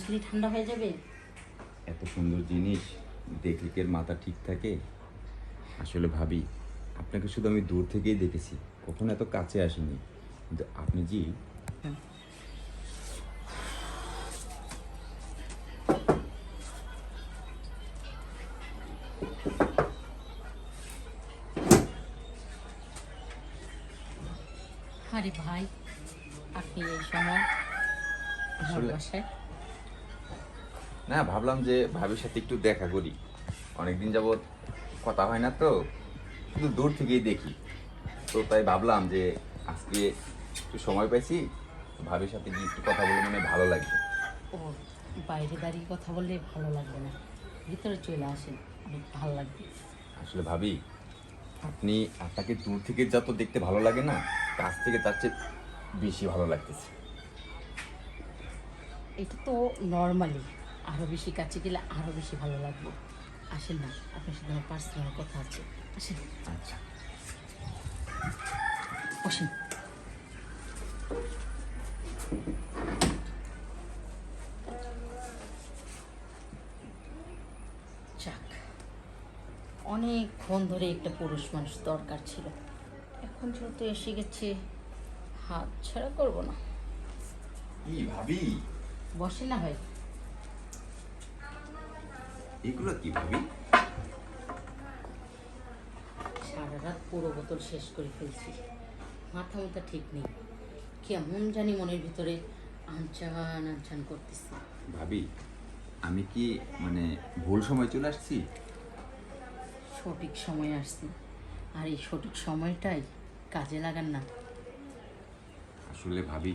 কি ঠান্ডা হয়ে যাবে? এত সুন্দর জিনিস দেখলে কি এর মাথা ঠিক থাকে? আসলে ভাবি, আপনাকে শুধু আমি দূর থেকেই দেখেছি, কখনো এত কাছে আসিনি। কিন্তু আপনি যে আরে ভাই, আপনি এই সময় আমার আসলে বাসায়? না, ভাবলাম যে ভাবির সাথে একটু দেখা করি। অনেকদিন যাবৎ কথা হয় না তো, শুধু দূর থেকেই দেখি। তো তাই ভাবলাম যে আজকে একটু সময় পাইছি, ভাবির সাথে গিয়ে একটু কথা বলে মনে হয় ভালো লাগবে। ও, বাইরে দাঁড়িয়ে কথা বললে ভালো লাগবে না, ভিতরে চলে আসেন, অনেক ভালো লাগবে। আসলে ভাবি, আপনাকে দূর থেকে যত দেখতে ভালো লাগে না, কাছ থেকে তার চেয়ে বেশি ভালো লাগতেছে। এটা তো নর্মালি, আরও বেশি কাছে গেলে আরও বেশি ভালো লাগবে। আসেন না, আপনার সাথে আমার পার্সোনাল কথা আছে। আসেন, আচ্ছা। বসেন। যাক, অনেকক্ষণ ধরে একটা পুরুষ মানুষ দরকার ছিল, এখন যেহেতু এসে গেছে, হাত ছাড়া করবো না। কি ভাবি, বসেন না ভাই। এগুলো কি ভাবি? সারা রাত পুরো বোতল শেষ করে ফেলছি, মাথা মাথা ঠিক নেই, কেমন জানি মনের ভিতরে আনচান আনচান করতেছি। ভাবি, আমি কি মানে ভুল সময় চলে আসছি? সঠিক সময় আসছি, আর এই সঠিক সময়টাই কাজে লাগান না। আসলে ভাবি,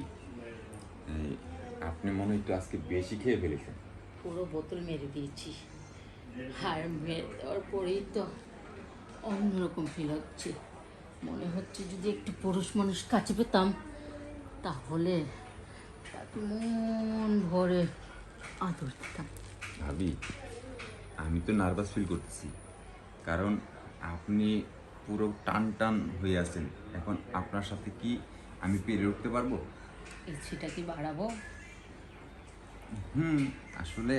এই, আপনি মনে হয় একটু আজকে বেশি খেয়ে ফেলেছেন। পুরো বোতল মেরে দিয়েছি, আর মেরে দেওয়ার পরেই তো অন্যরকম ফিল হচ্ছে। মনে হচ্ছে যদি একটু পুরুষ মানুষ কাছে পেতাম, তাহলে তাকে মন ভরে আদর দিতাম। ভাবি, আমি তো নার্ভাস ফিল করতেছি, কারণ আপনি পুরো টান টান হয়ে আছেন। এখন আপনার সাথে কি আমি পেরে উঠতে পারবো? ইচ্ছেটা কি বাড়াবো? হুম, আসলে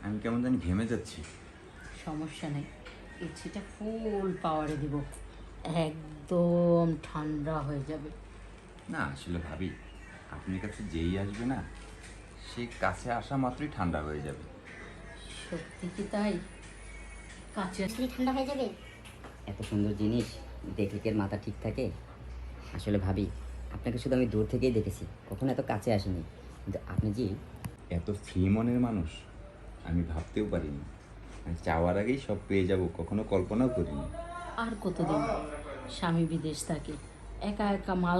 আমি কেমন জানি ঘেমে যাচ্ছি। সমস্যা নেই, ইচ্ছেটা ফুল পাওয়ারে দিব, একদম ঠান্ডা হয়ে যাবে। না আসলে ভাবি, আপনার কাছে যেই আসবে না, সে কাছে আসা মাত্রই ঠান্ডা হয়ে যাবে। সত্যি কি তাই? কাছে আসলে ঠান্ডা হয়ে যাবে? এত সুন্দর জিনিস দেখলে কি এর মাথা ঠিক থাকে? আসলে ভাবি, আপনাকে শুধু আমি দূর থেকেই দেখেছি, কখনো এত কাছে আসিনি। কিন্তু আপনি যে এত ফ্রি মনের মানুষ আমি ভাবতেও পারিনি। আমি চাওয়ার আগেই সব পেয়ে যাব, কখনো কল্পনাও করিনি। আর কতদিন স্বামী বিদেশ থাকে, একা একা মাল